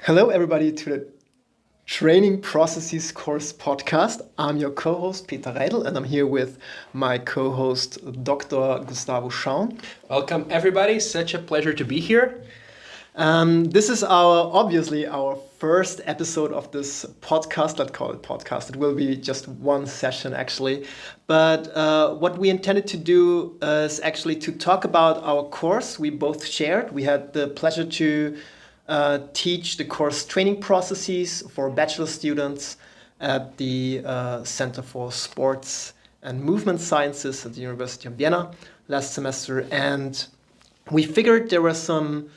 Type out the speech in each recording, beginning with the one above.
Hello, everybody, to the Training Processes Course podcast. I'm your co-host, Peter Raidl, and I'm here with my co-host, Dr. Gustavo Schaun. Welcome, everybody. Such a pleasure to be here. This is obviously our first episode of this podcast. Let's call it podcast. It will be just one session, actually. But what we intended to do is actually to talk about our course we both shared. We had the pleasure to teach the course Training Processes for bachelor students at the Center for Sports and Movement Sciences at the University of Vienna last semester. And we figured there were some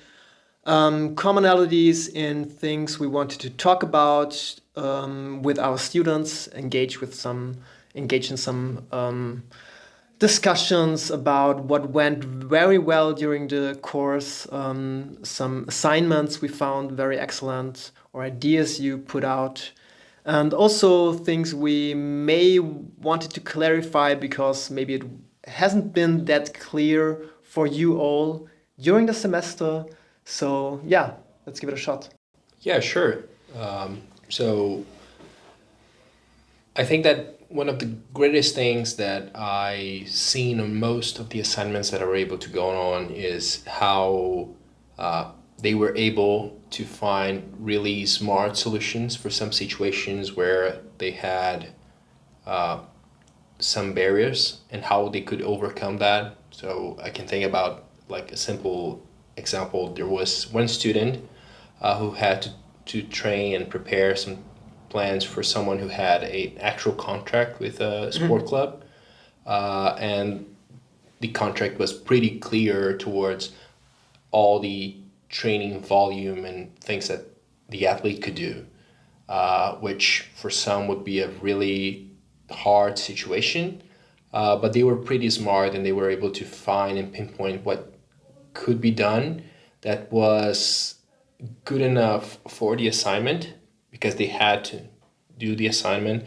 commonalities in things we wanted to talk about with our students, engage in some discussions about what went very well during the course, some assignments we found very excellent, or ideas you put out, and also things we may wanted to clarify because maybe it hasn't been that clear for you all during the semester. So yeah, let's give it a shot. Yeah, sure. So I think that one of the greatest things that I seen on most of the assignments that I were able to go on is how they were able to find really smart solutions for some situations where they had some barriers and how they could overcome that. So I can think about like a simple example. There was one student who had to train and prepare some plans for someone who had an actual contract with a sport club, and the contract was pretty clear towards all the training volume and things that the athlete could do, which for some would be a really hard situation, but they were pretty smart and they were able to find and pinpoint what could be done that was good enough for the assignment, because they had to do the assignment,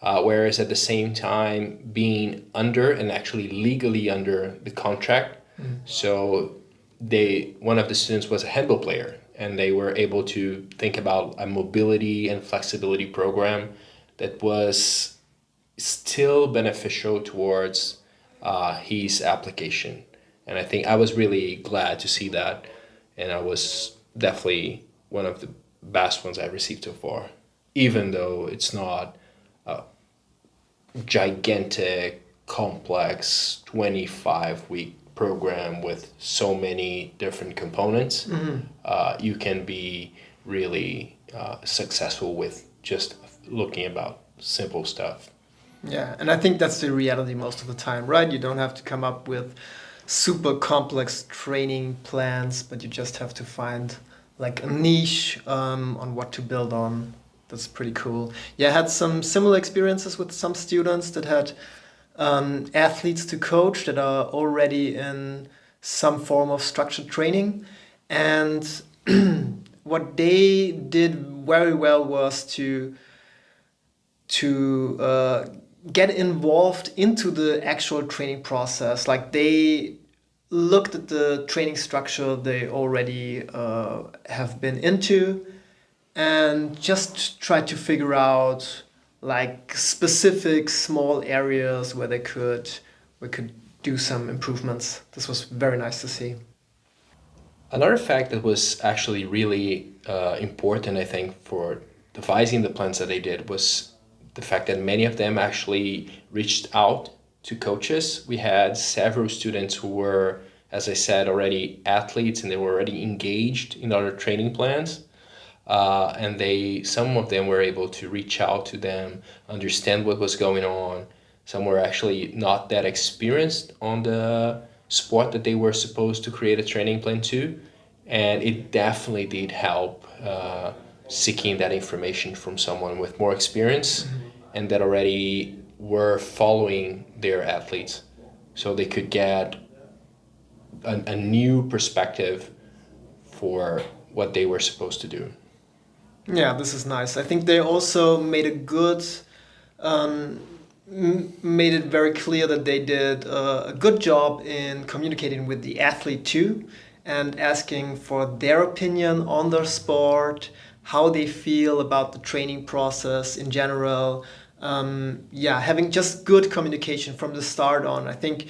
whereas at the same time being under and actually legally under the contract. So one of the students was a handball player, and they were able to think about a mobility and flexibility program that was still beneficial towards his application. And I think I was really glad to see that, and I was definitely one of the best ones I've received so far, even though it's not a gigantic, complex 25-week program with so many different components. You can be really successful with just looking about simple stuff. Yeah, and I think that's the reality most of the time, right? You don't have to come up with super complex training plans, but you just have to find like a niche on what to build on. That's pretty cool. Yeah, I had some similar experiences with some students that had athletes to coach that are already in some form of structured training. And what they did very well was to get involved into the actual training process. Like they looked at the training structure they already have been into and just tried to figure out like specific small areas where we could do some improvements. This was very nice to see. Another fact that was actually really important, I think, for devising the plans that they did was the fact that many of them actually reached out to coaches. We had several students who were, as I said, already athletes, and they were already engaged in other training plans. And some of them were able to reach out to them, understand what was going on. Some were actually not that experienced on the sport that they were supposed to create a training plan to. And it definitely did help seeking that information from someone with more experience and that already were following their athletes. So they could get a new perspective for what they were supposed to do. Yeah, this is nice. I think they also made made it very clear that they did a good job in communicating with the athlete too, and asking for their opinion on their sport, how they feel about the training process in general. Having just good communication from the start on. I think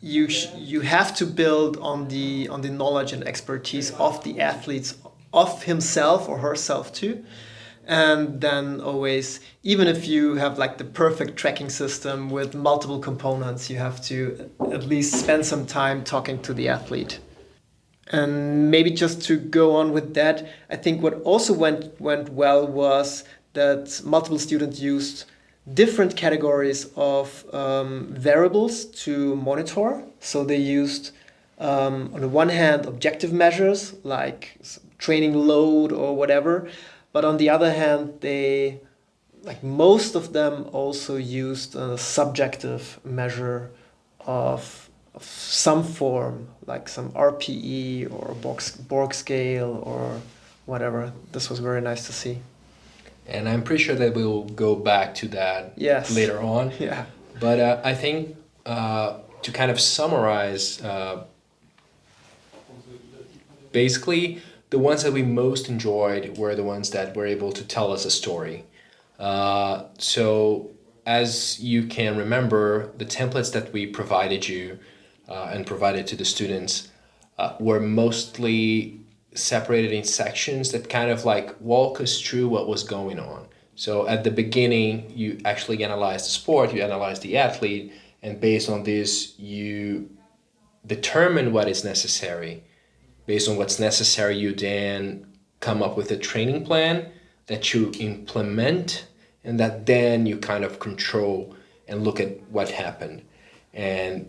you have to build on the knowledge and expertise of the athletes, of himself or herself too. And then always, even if you have like the perfect tracking system with multiple components, you have to at least spend some time talking to the athlete. And maybe just to go on with that, I think what also went well was that multiple students used different categories of variables to monitor. So they used, on the one hand, objective measures like training load or whatever, but on the other hand, most of them also used a subjective measure of some form, like some RPE or Borg scale or whatever. This was very nice to see. And I'm pretty sure that we'll go back to that later on. Yeah. But I think to kind of summarize, basically, the ones that we most enjoyed were the ones that were able to tell us a story. So as you can remember, the templates that we provided you and provided to the students were mostly separated in sections that kind of like walk us through what was going on. So at the beginning, you actually analyze the sport, you analyze the athlete, and based on this, you determine what is necessary. Based on what's necessary, you then come up with a training plan that you implement, and that then you kind of control and look at what happened. And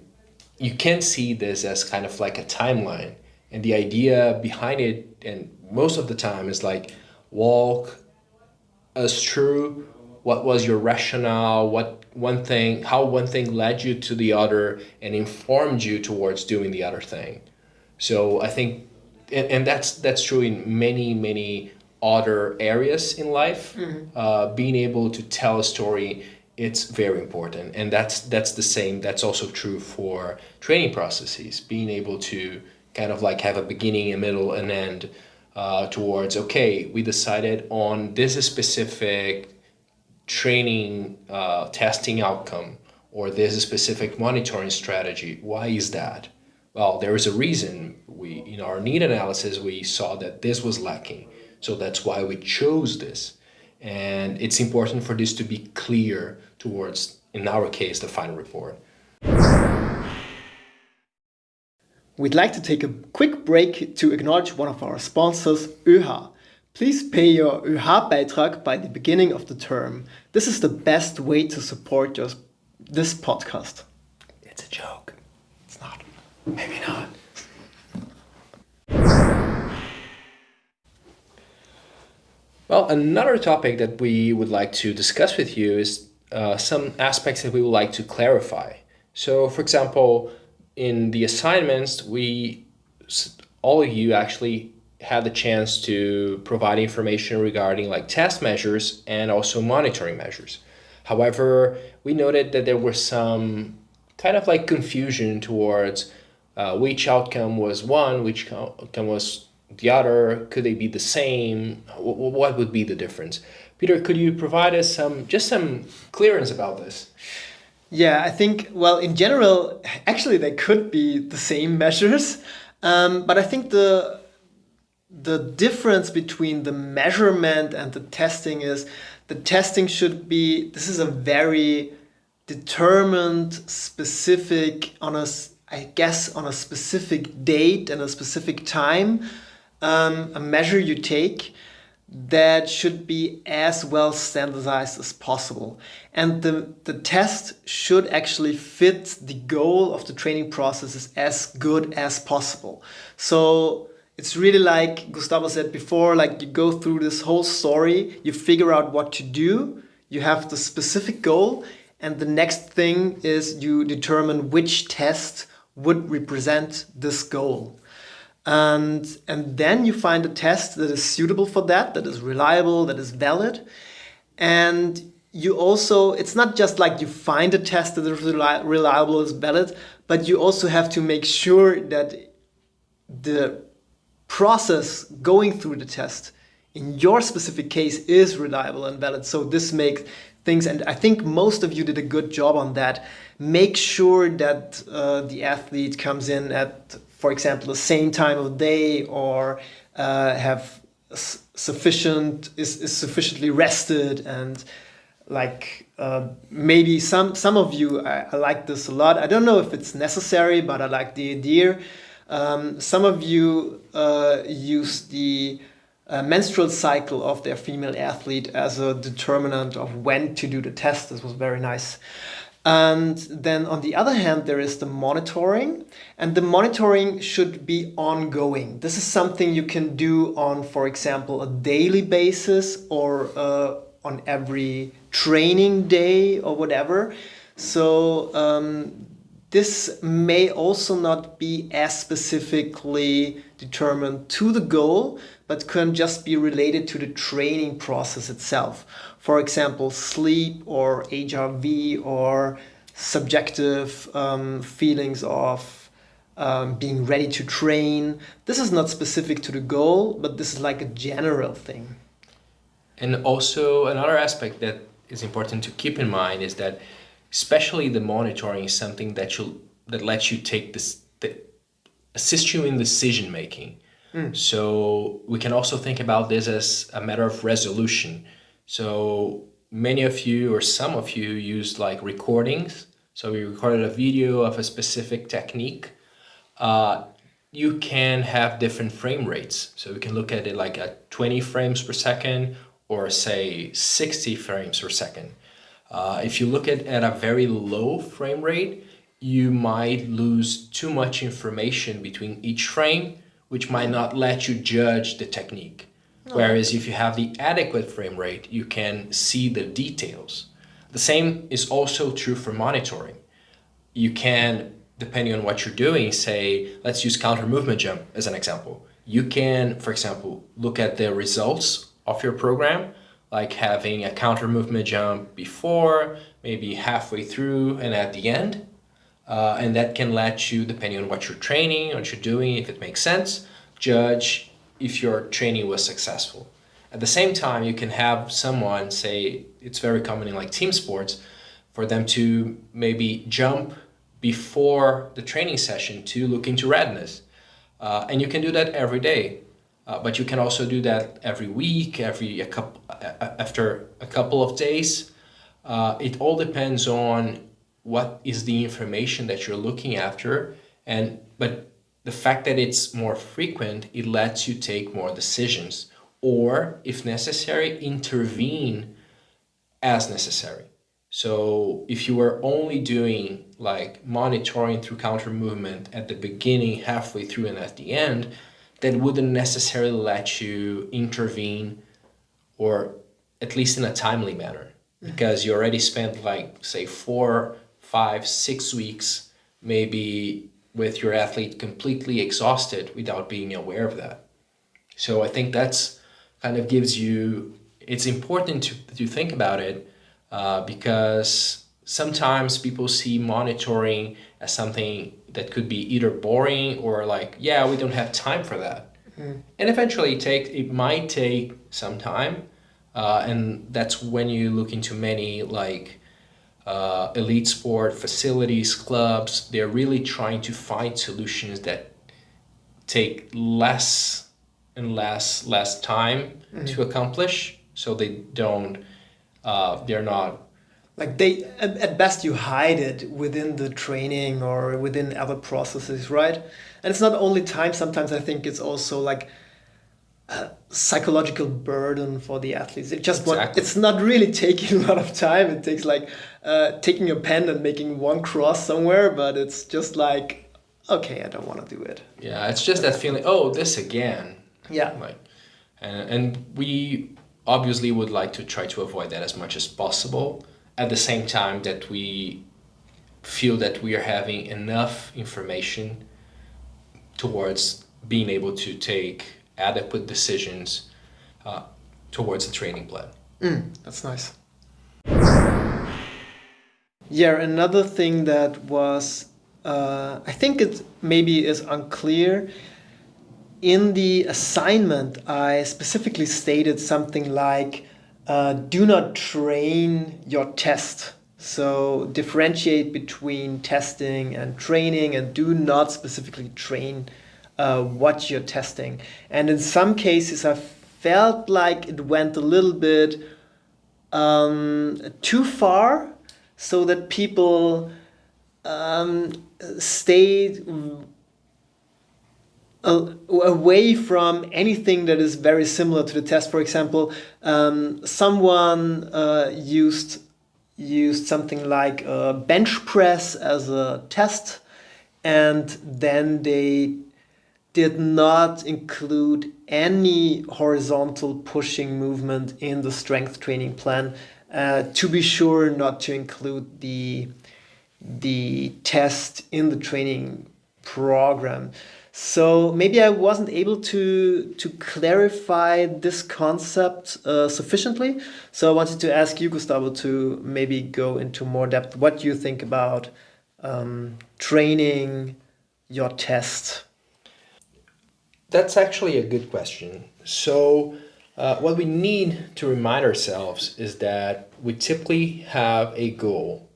you can see this as kind of like a timeline. And the idea behind it, and most of the time, is like walk us through what was your rationale, how one thing led you to the other and informed you towards doing the other thing. So I think, and that's true in many other areas in life. Mm-hmm. Being able to tell a story, it's very important, and that's the same. That's also true for training processes. Being able to kind of like have a beginning, a middle, and end towards, okay, we decided on this specific training testing outcome, or this specific monitoring strategy. Why is that? Well, there is a reason. In our need analysis, we saw that this was lacking. So that's why we chose this. And it's important for this to be clear towards, in our case, the final report. We'd like to take a quick break to acknowledge one of our sponsors, ÖH. Please pay your ÖH-Beitrag by the beginning of the term. This is the best way to support this podcast. It's a joke. It's not. Maybe not. Well, another topic that we would like to discuss with you is some aspects that we would like to clarify. So, for example, in the assignments, all of you actually had the chance to provide information regarding like test measures and also monitoring measures. However, we noted that there was some kind of like confusion towards which outcome was one, which outcome was the other. Could they be the same? What would be the difference? Peter, could you provide us some clearance about this? Yeah, I think, well, in general, actually they could be the same measures, but I think the difference between the measurement and the testing is the testing should be, this is a very determined, specific, on a specific date and a specific time, a measure you take that should be as well standardized as possible. And the test should actually fit the goal of the training processes as good as possible. So it's really like Gustavo said before, like you go through this whole story, you figure out what to do, you have the specific goal, and the next thing is you determine which test would represent this goal. And then you find a test that is suitable for that is reliable, that is valid. And you also, it's not just like you find a test that is reliable, is valid, but you also have to make sure that the process going through the test in your specific case is reliable and valid. So this makes things, and I think most of you did a good job on that. Make sure that the athlete comes in at, for example, the same time of day, or is sufficiently rested, and like maybe some of you, I like this a lot. I don't know if it's necessary, but I like the idea. Some of you use the menstrual cycle of their female athlete as a determinant of when to do the test. This was very nice. And then on the other hand, there is the monitoring, and the monitoring should be ongoing. This is something you can do on, for example, a daily basis, or on every training day or whatever. So this may also not be as specifically determined to the goal, but can just be related to the training process itself. For example, sleep or HRV or subjective feelings of being ready to train. This is not specific to the goal, but this is like a general thing. And also another aspect that is important to keep in mind is that especially the monitoring is something that lets you take this, that assist you in decision making. So we can also think about this as a matter of resolution. So many of you, or some of you, used like recordings. So we recorded a video of a specific technique. You can have different frame rates. So we can look at it like at 20 frames per second, or say 60 frames per second. If you look at a very low frame rate, you might lose too much information between each frame, which might not let you judge the technique. Whereas if you have the adequate frame rate, you can see the details. The same is also true for monitoring. You can, depending on what you're doing, say, let's use counter movement jump as an example. You can, for example, look at the results of your program, like having a counter movement jump before, maybe halfway through, and at the end. And that can let you, depending on what you're training, what you're doing, if it makes sense, judge if your training was successful. At the same time, you can have someone, say, it's very common in like team sports, for them to maybe jump before the training session to look into readiness. And you can do that every day. But you can also do that every week, after a couple of days. It all depends on what is the information that you're looking after, but the fact that it's more frequent, it lets you take more decisions, or if necessary, intervene as necessary. So if you were only doing like monitoring through counter movement at the beginning, halfway through, and at the end, that wouldn't necessarily let you intervene, or at least in a timely manner, because you already spent like, say, 4, 5, 6 weeks maybe with your athlete completely exhausted without being aware of that. So I think that's kind of gives you, it's important to think about it, because sometimes people see monitoring as something that could be either boring or like, yeah, we don't have time for that. And eventually it might take some time, and that's when you look into many like elite sport facilities, clubs. They're really trying to find solutions that take less and less time to accomplish, so they don't they're not like, they at best you hide it within the training or within other processes, right? And it's not only time. Sometimes I think it's also like a psychological burden for the athletes. It just it's not really taking a lot of time. It takes like taking a pen and making one cross somewhere, but it's just like, okay, I don't want to do it. Yeah, it's just that feeling, oh, this again. Yeah. Like, and we obviously would like to try to avoid that as much as possible. At the same time that we feel that we are having enough information towards being able to take adequate decisions towards the training plan. That's nice. Yeah, another thing that was, I think it maybe is unclear. in the assignment, I specifically stated something like, do not train your test. So differentiate between testing and training, and do not specifically train what you're testing. And in some cases, I felt like it went a little bit too far, so that people stayed away from anything that is very similar to the test. For example, someone used something like a bench press as a test, and then they did not include any horizontal pushing movement in the strength training plan, to be sure not to include the test in the training program. So maybe I wasn't able to clarify this concept sufficiently. So I wanted to ask you, Gustavo, to maybe go into more depth. What do you think about training your test? That's actually a good question. So, what we need to remind ourselves is that we typically have a goal,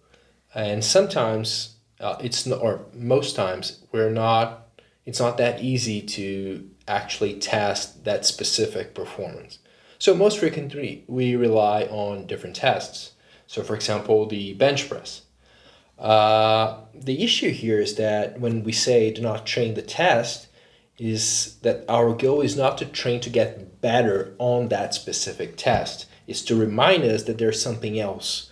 and sometimes it's not, or most times we're not. It's not that easy to actually test that specific performance. So most frequently we rely on different tests. So, for example, the bench press. The issue here is that when we say do not train the test, is that our goal is not to train to get better on that specific test. It's to remind us that there's something else.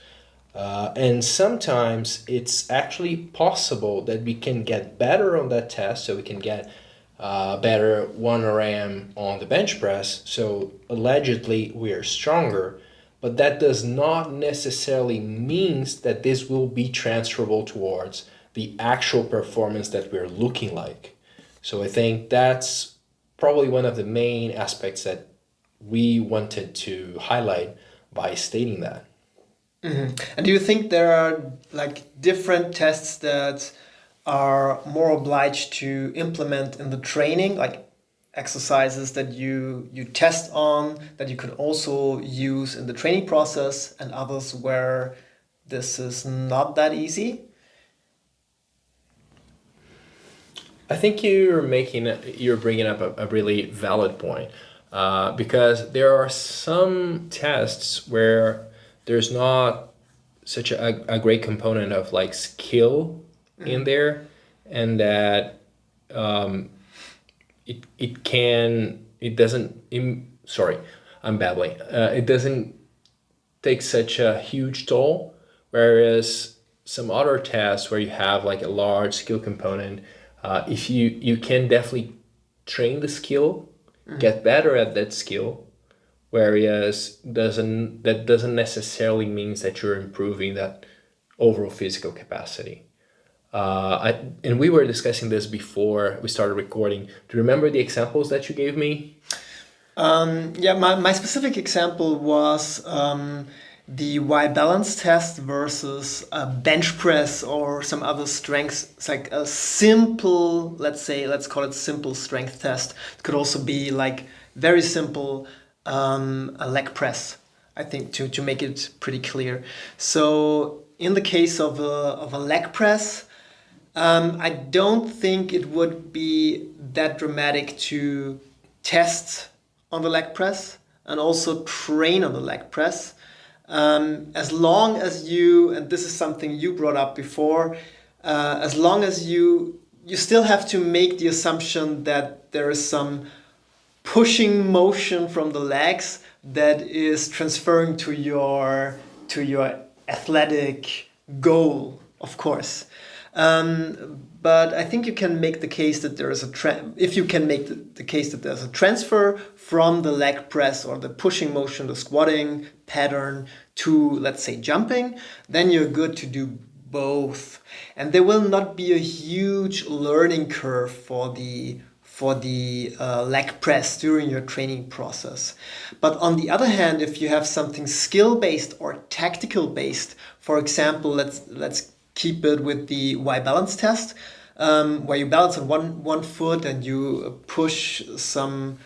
And sometimes it's actually possible that we can get better on that test, so we can get better 1 RM on the bench press. So allegedly we are stronger, but that does not necessarily means that this will be transferable towards the actual performance that we're looking like. So I think that's probably one of the main aspects that we wanted to highlight by stating that. And do you think there are like different tests that are more obliged to implement in the training, like exercises that you test on that you could also use in the training process, and others where this is not that easy? I think you're bringing up a really valid point, because there are some tests where there's not such a great component of like skill in there, and that it doesn't sorry, I'm babbling. It doesn't take such a huge toll, whereas some other tests where you have like a large skill component, if you can definitely train the skill, get better at that skill, whereas that doesn't necessarily means that you're improving that overall physical capacity. And we were discussing this before we started recording. Do you remember the examples that you gave me? Yeah, my specific example was the Y balance test versus a bench press or some other strengths. It's like a simple, let's call it simple strength test. It could also be like very simple, a leg press, I think, to make it pretty clear. So in the case of a leg press, I don't think it would be that dramatic to test on the leg press and also train on the leg press. As long as you, and this is something you brought up before, as long as you still have to make the assumption that there is some pushing motion from the legs that is transferring to your athletic goal, of course. But I think you can make the case that there is if you can make the case that there's a transfer from the leg press or the pushing motion, the squatting pattern, to, let's say, jumping, then you're good to do both. And there will not be a huge learning curve for the leg press during your training process. But on the other hand, if you have something skill-based or tactical-based, for example, let's keep it with the Y balance test. where you balance on one foot and you push some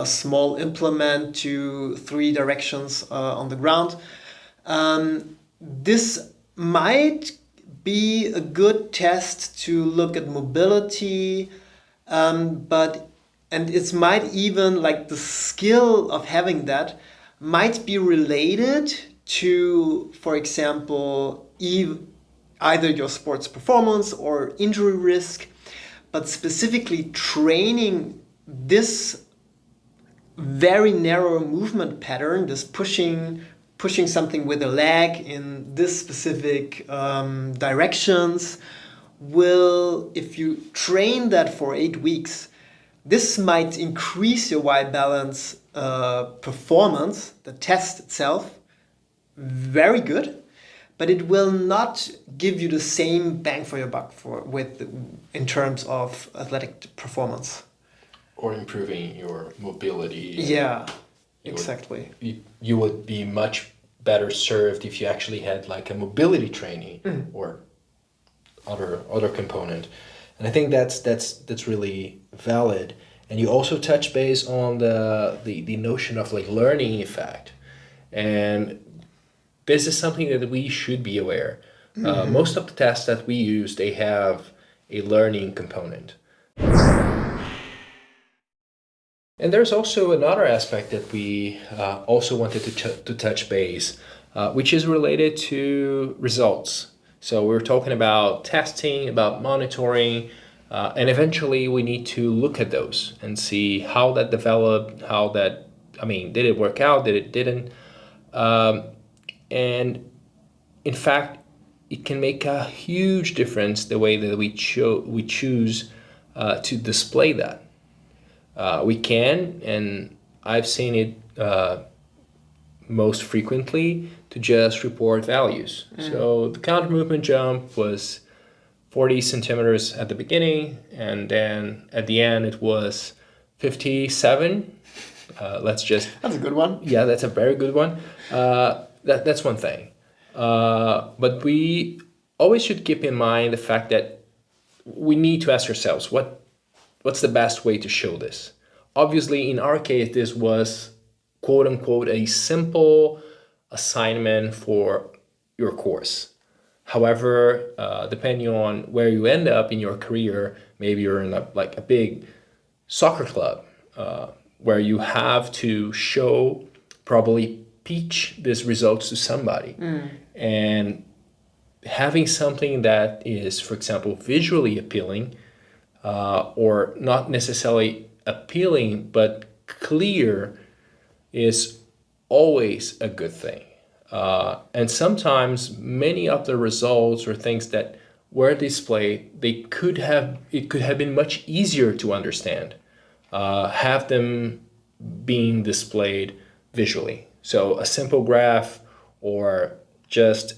small implement to three directions on the ground. This might be a good test to look at mobility, but and it might even like the skill of having that might be related to, for example, either your sports performance or injury risk, but specifically training this very narrow movement pattern, this pushing something with a leg in this specific directions, will, if you train that for 8 weeks, this might increase your Y balance performance, the test itself, very good, but it will not give you the same bang for your buck in terms of athletic performance. Or improving your mobility. Yeah, exactly. You would be much better served if you actually had like a mobility training or other component. And I think that's really valid. And you also touch base on the notion of like learning effect. And this is something that we should be aware. Most of the tests that we use, they have a learning component. And there's also another aspect that we also wanted to touch base, which is related to results. So we're talking about testing, about monitoring, and eventually we need to look at those and see how that developed, did it work out, did it didn't? And in fact, it can make a huge difference the way that we choose to display that. We can, and I've seen it most frequently, to just report values. So the counter movement jump was 40 centimeters at the beginning, and then at the end it was 57. That's a good one. Yeah, that's a very good one. That's one thing. But we always should keep in mind the fact that we need to ask ourselves, what's the best way to show this? Obviously, in our case, this was quote unquote a simple assignment for your course. However, depending on where you end up in your career, maybe you're in a big soccer club where you have to probably pitch these results to somebody. And having something that is, for example, visually appealing, or not necessarily appealing, but clear, is always a good thing. And sometimes many of the results or things that were displayed, it could have been much easier to understand, have them being displayed visually. So a simple graph, or just,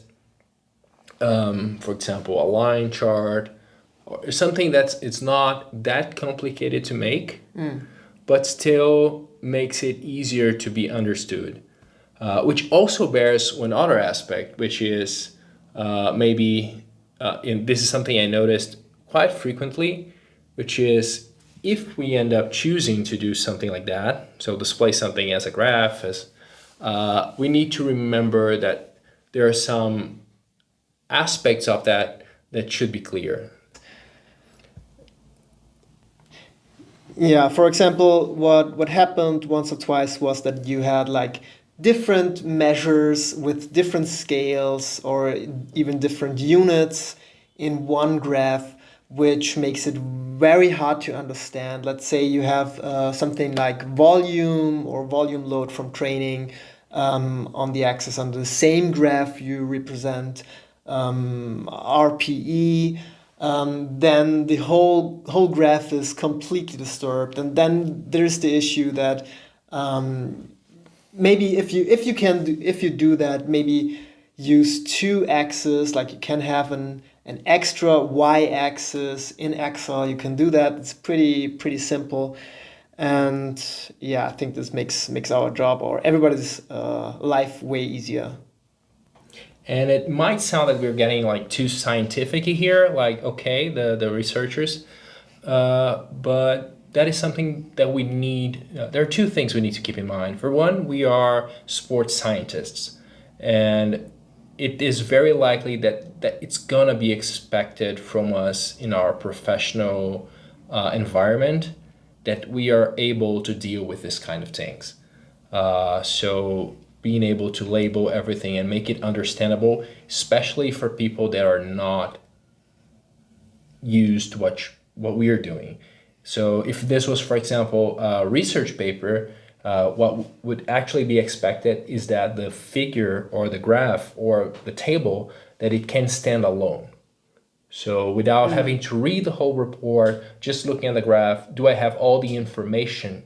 for example, a line chart, or something it's not that complicated to make, but still makes it easier to be understood. Which also bears one other aspect, which is this is something I noticed quite frequently, which is if we end up choosing to do something like that, so display something as a graph, we need to remember that there are some aspects of that should be clear. Yeah, for example, what happened once or twice was that you had like different measures with different scales or even different units in one graph, which makes it very hard to understand. Let's say you have something like volume or volume load from training on the axis. On the same graph, you represent RPE. Then the whole graph is completely disturbed, and then there's the issue that maybe if you do that, maybe use two axes, like you can have an extra y-axis in Excel. You can do that. It's pretty simple, and yeah, I think this makes our job or everybody's life way easier. And it might sound that we're getting like too scientific here, like, okay, the researchers, but that is something that we need. There are two things we need to keep in mind. For one, we are sports scientists, and it is very likely that it's gonna be expected from us in our professional environment that we are able to deal with this kind of things. So being able to label everything and make it understandable, especially for people that are not used to what we are doing. So if this was, for example, a research paper, what would actually be expected is that the figure or the graph or the table, that it can stand alone. So without having to read the whole report, just looking at the graph, do I have all the information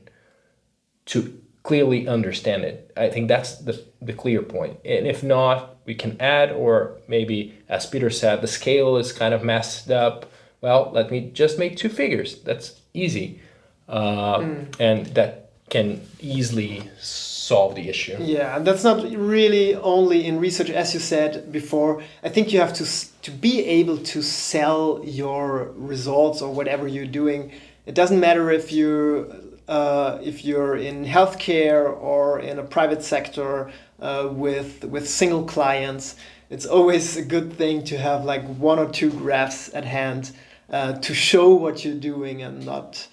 to clearly understand it? I think that's the clear point. And if not, we can add, or maybe, as Peter said, the scale is kind of messed up. Well, let me just make two figures. That's easy. And that can easily solve the issue. Yeah, and that's not really only in research, as you said before. I think you have to be able to sell your results or whatever you're doing. It doesn't matter if you're in healthcare or in a private sector with single clients. It's always a good thing to have like one or two graphs at hand to show what you're doing, and not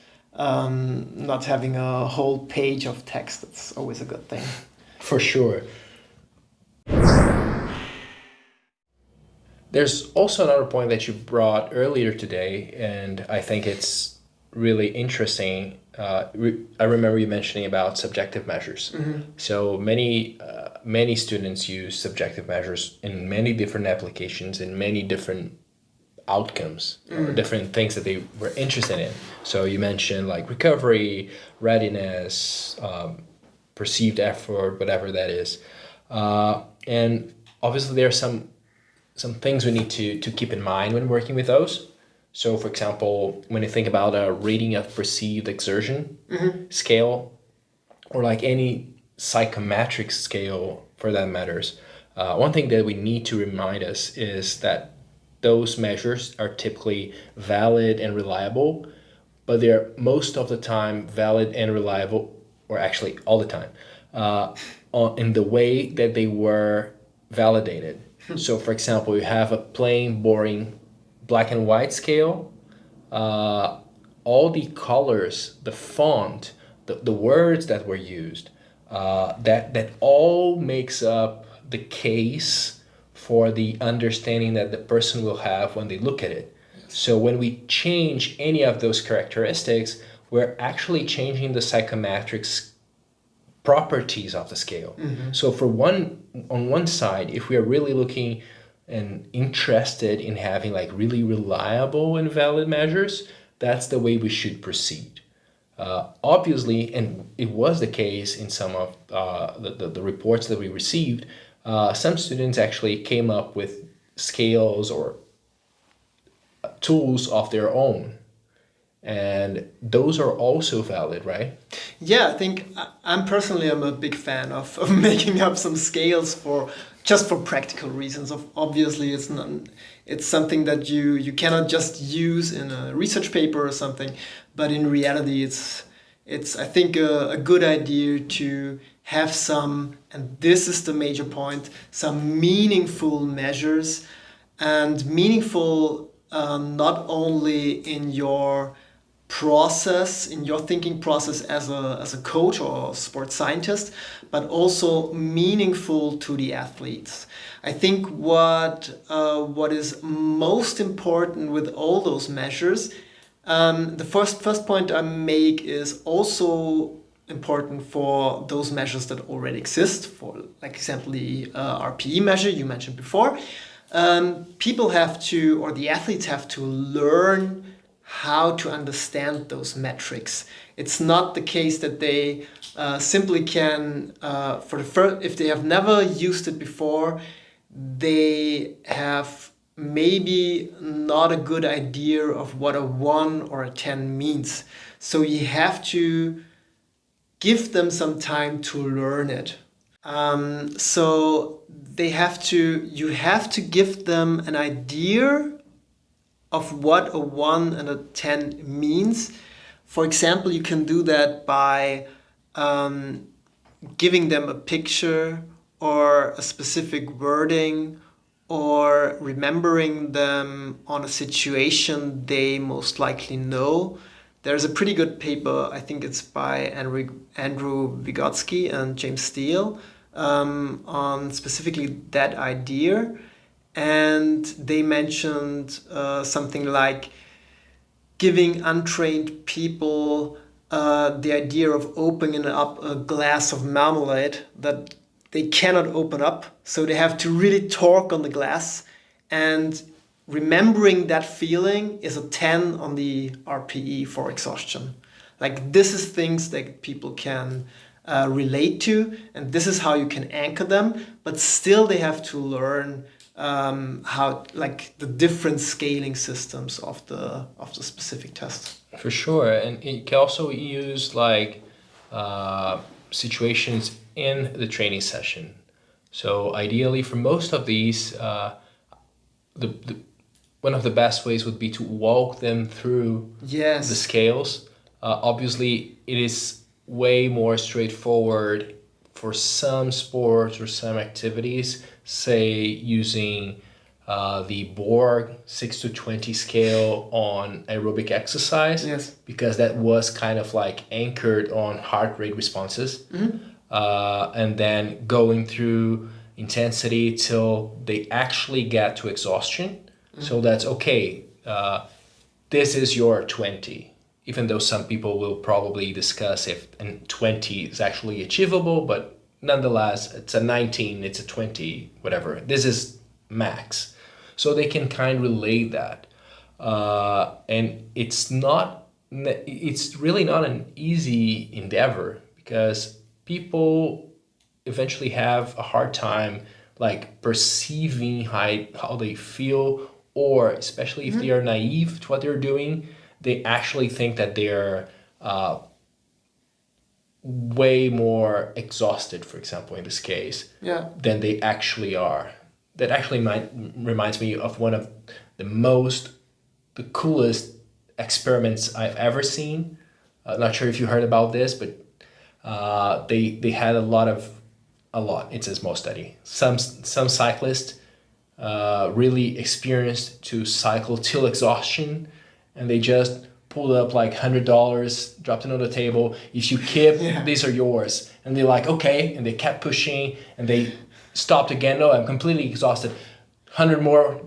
having a whole page of text. That's always a good thing. For sure. There's also another point that you brought earlier today, and I think it's really interesting. I remember you mentioning about subjective measures. So many students use subjective measures in many different applications, in many different outcomes, or different things that they were interested in. So you mentioned like recovery, readiness, perceived effort, whatever that is. And obviously there are some things we need to keep in mind when working with those. So for example, when you think about a rating of perceived exertion scale, or like any psychometric scale for that matters, one thing that we need to remind us is that those measures are typically valid and reliable, but they're most of the time valid and reliable, or actually all the time, in the way that they were validated. So for example, you have a plain, boring black and white scale. All the colors, the font, the words that were used, that all makes up the case for the understanding that the person will have when they look at it. So when we change any of those characteristics, we're actually changing the psychometric properties of the scale. So on one side, if we are really looking and interested in having like really reliable and valid measures, that's the way we should proceed. Obviously, and it was the case in some of the reports that we received, some students actually came up with scales or tools of their own. And those are also valid, right? Yeah, I think I'm personally a big fan of making up some scales for just for practical reasons. Obviously, it's something that you cannot just use in a research paper or something, but in reality, it's I think a good idea to have some, and this is the major point, some meaningful measures, and meaningful not only in your process, in your thinking process as a coach or sports scientist, but also meaningful to the athletes. I think what is most important with all those measures, the first point I make is also important for those measures that already exist. For like example, the RPE measure you mentioned before. People have to, or the athletes have to learn how to understand those metrics. It's not the case that they simply can, if they have never used it before, they have maybe not a good idea of what a 1 or a 10 means. So you have to give them some time to learn it. So you have to give them an idea of what a 1 and a 10 means. For example, you can do that by giving them a picture or a specific wording, or remembering them on a situation they most likely know. There's a pretty good paper, I think it's by Andrew Vygotsky and James Steele, on specifically that idea. And they mentioned something like giving untrained people the idea of opening up a glass of marmalade that they cannot open up. So they have to really torque on the glass. And remembering that feeling is a 10 on the RPE for exhaustion. Like, this is things that people can relate to, and this is how you can anchor them. But still, they have to learn how, like, the different scaling systems of the specific test. For sure, and you can also use like situations in the training session. So ideally, for most of these, the one of the best ways would be to walk them through the scales. Obviously, it is way more straightforward for some sports or some activities, say using the Borg 6 to 20 scale on aerobic exercise, because that was kind of like anchored on heart rate responses, and then going through intensity till they actually get to exhaustion. So that's okay. This is your 20, even though some people will probably discuss if 20 is actually achievable, but nonetheless, it's a 19, it's a 20, whatever. This is max. So they can kind of relate that. And it's really not an easy endeavor, because people eventually have a hard time like perceiving how they feel, or especially if they are naive to what they're doing, they actually think that they're way more exhausted, for example, in this case, than they actually are. That actually reminds me of one of the coolest experiments I've ever seen. Not sure if you heard about this, but they had a lot. It's a small study. Some cyclists really experienced to cycle till exhaustion, and they just pulled up like $100, dropped it on the table. If you keep, these are yours. And they're like, okay, and they kept pushing, and they stopped again. No, I'm completely exhausted. $100 more.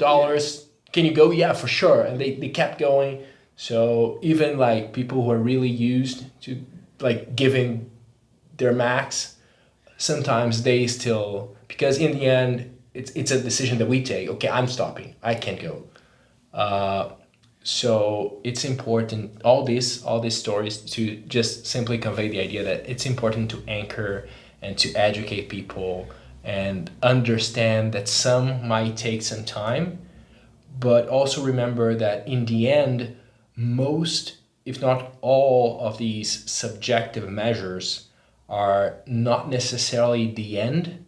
Can you go? Yeah, for sure. And they kept going. So even like people who are really used to like giving their max, sometimes they still, because in the end, it's a decision that we take. Okay, I'm stopping. I can't go. So it's important, all these stories, to just simply convey the idea that it's important to anchor and to educate people and understand that some might take some time, but also remember that in the end, most, if not all, of these subjective measures are not necessarily the end,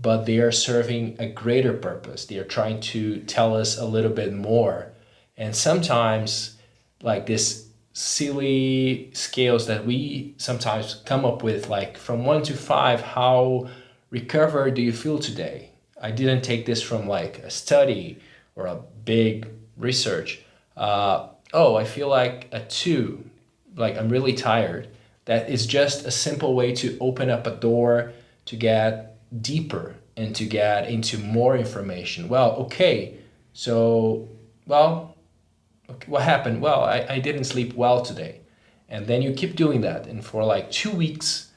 but they are serving a greater purpose. They are trying to tell us a little bit more. And sometimes, like this silly scales that we sometimes come up with, like from 1 to 5, how recovered do you feel today? I didn't take this from like a study or a big research. I feel like a 2, like I'm really tired. That is just a simple way to open up a door to get deeper and to get into more information. Okay, what happened? I didn't sleep well today. And then you keep doing that. And for like 2 weeks,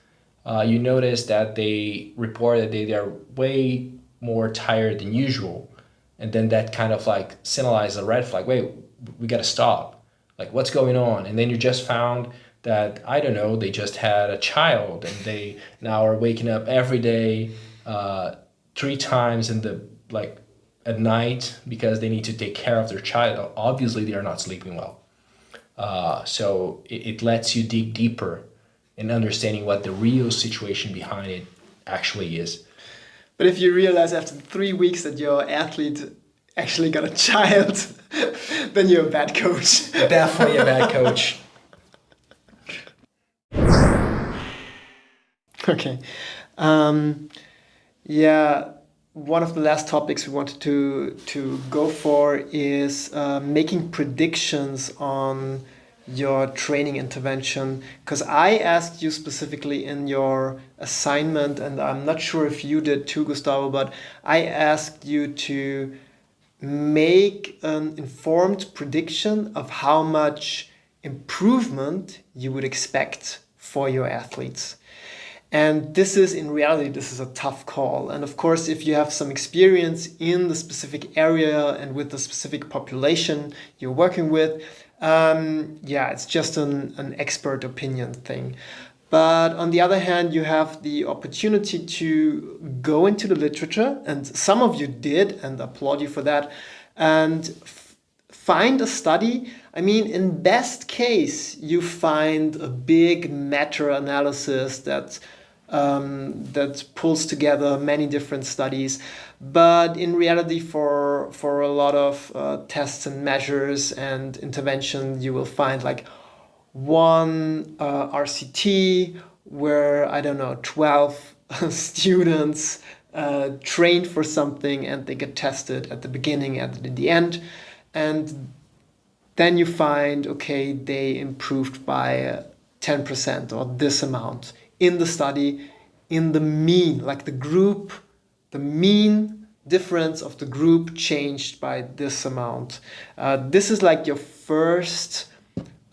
you notice that they report that they are way more tired than usual. And then that kind of like signalizes a red flag. Wait, we got to stop. Like, what's going on? And then you just found that, I don't know, they just had a child and they now are waking up every day 3 times at night because they need to take care of their child. Obviously, they are not sleeping well. So it lets you dig deeper in understanding what the real situation behind it actually is. But if you realize after 3 weeks that your athlete actually got a child, then you're a bad coach. Definitely a bad coach. Okay. Yeah, one of the last topics we wanted to go for is making predictions on your training intervention. Because I asked you specifically in your assignment, and I'm not sure if you did too, Gustavo, but I asked you to make an informed prediction of how much improvement you would expect for your athletes. And this is, in reality, this is a tough call. And of course, if you have some experience in the specific area and with the specific population you're working with, yeah, it's just an expert opinion thing. But on the other hand, you have the opportunity to go into the literature, and some of you did, and applaud you for that, and find a study. I mean, in best case, you find a big meta-analysis that pulls together many different studies. But in reality, for a lot of tests and measures and intervention, you will find like one RCT where, I don't know, 12 students trained for something and they get tested at the beginning and at the end. And then you find, okay, they improved by 10% or this amount in the study, in the mean, like the group, the mean difference of the group changed by this amount. This is like your first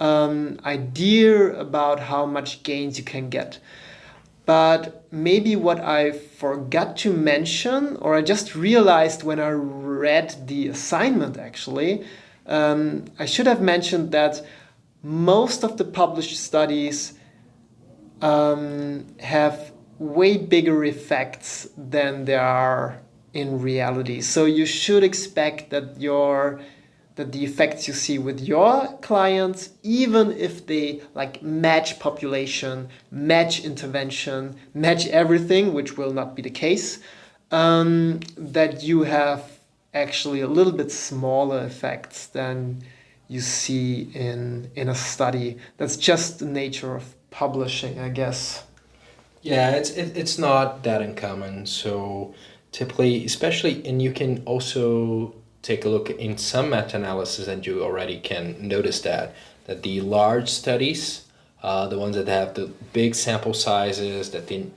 idea about how much gains you can get. But maybe what I forgot to mention, or I just realized when I read the assignment actually, I should have mentioned that most of the published studies have way bigger effects than there are in reality. So you should expect that the effects you see with your clients, even if they like match population, match intervention, match everything, which will not be the case, that you have actually a little bit smaller effects than you see in a study. That's just the nature of publishing, I guess. Yeah, it's not that uncommon. So typically, especially, and you can also take a look in some meta-analysis, and you already can notice that the large studies, the ones that have the big sample sizes, that they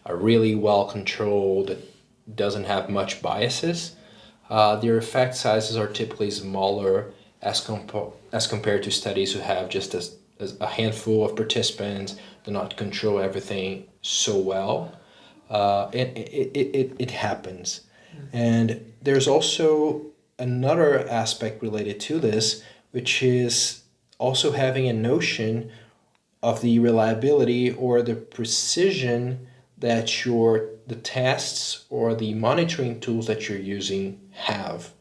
are really well controlled, that doesn't have much biases, their effect sizes are typically smaller as compared to studies who have just as a handful of participants, do not control everything so well. It happens. And there's also another aspect related to this, which is also having a notion of the reliability or the precision that the tests or the monitoring tools that you're using have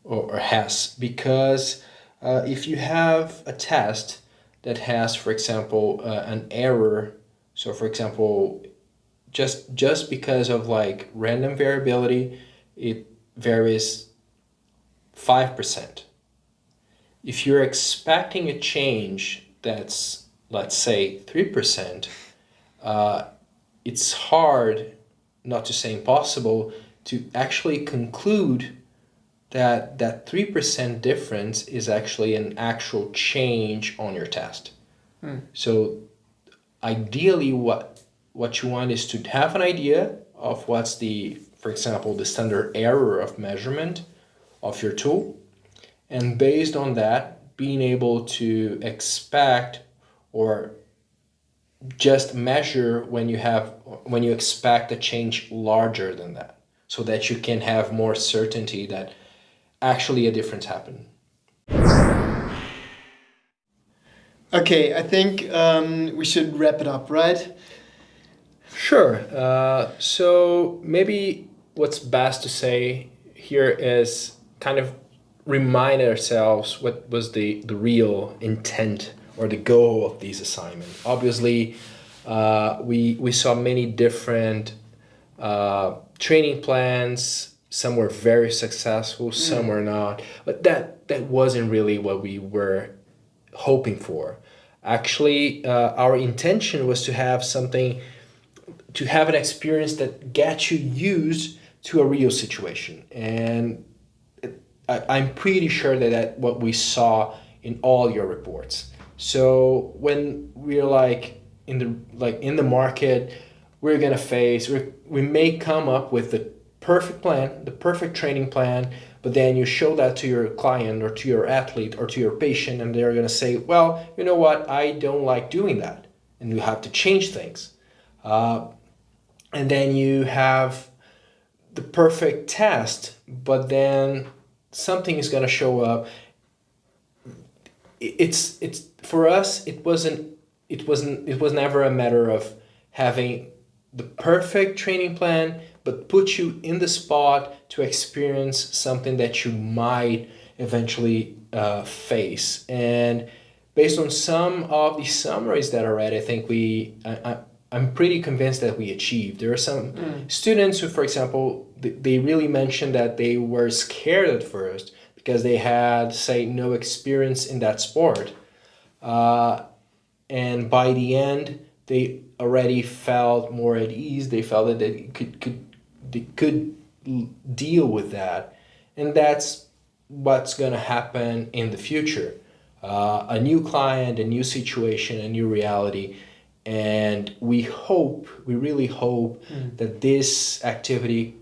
or has. Because if you have a test that has, for example, an error, so for example, just because of like random variability, it varies 5%. If you're expecting a change that's, let's say, 3%, it's hard, not to say impossible, to actually conclude that 3% difference is actually an actual change on your test. So ideally what you want is to have an idea of what's for example, the standard error of measurement of your tool, and based on that, being able to expect or just measure when you expect a change larger than that, so that you can have more certainty that actually a difference happened. Okay, I think we should wrap it up, right? Sure. So maybe what's best to say here is kind of remind ourselves what was the real intent or the goal of these assignments. Obviously, we saw many different training plans. Some were very successful, some were not. But that wasn't really what we were hoping for. Actually, our intention was to have something, to have an experience that gets you used to a real situation. And I'm pretty sure that what we saw in all your reports. So when we're in the market, we're gonna we may come up with the perfect plan, the perfect training plan, but then you show that to your client or to your athlete or to your patient, and they're gonna say, well, you know what, I don't like doing that, and you have to change things. And then you have the perfect test, but then something is gonna show up. It's for us. It was never a matter of having the perfect training plan, but put you in the spot to experience something that you might eventually face. And based on some of the summaries that I read, I think I'm pretty convinced that we achieved. There are some students who, for example, they really mentioned that they were scared at first because they had, say, no experience in that sport. And by the end, they already felt more at ease. They felt that they could deal with that. And that's what's going to happen in the future. A new client, a new situation, a new reality. And we really hope that this activity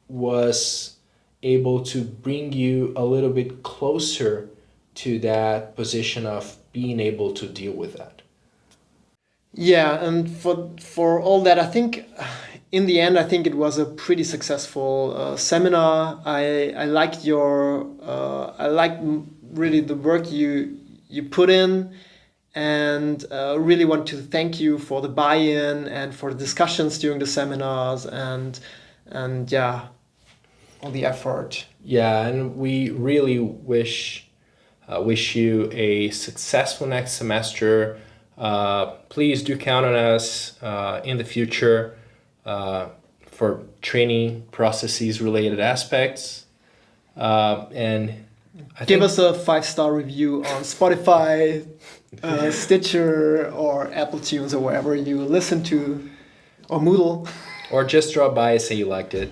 was able to bring you a little bit closer to that position of being able to deal with that. Yeah, and for all that, I think in the end, I think it was a pretty successful seminar. I liked I liked really the work you put in, and really want to thank you for the buy-in and for the discussions during the seminars and yeah, all the effort. Yeah, and we really wish you a successful next semester. Please do count on us in the future for training processes related aspects. And give us a 5-star review on Spotify, Stitcher, or Apple Tunes, or wherever you listen to, or Moodle. Or just drop by and say you liked it.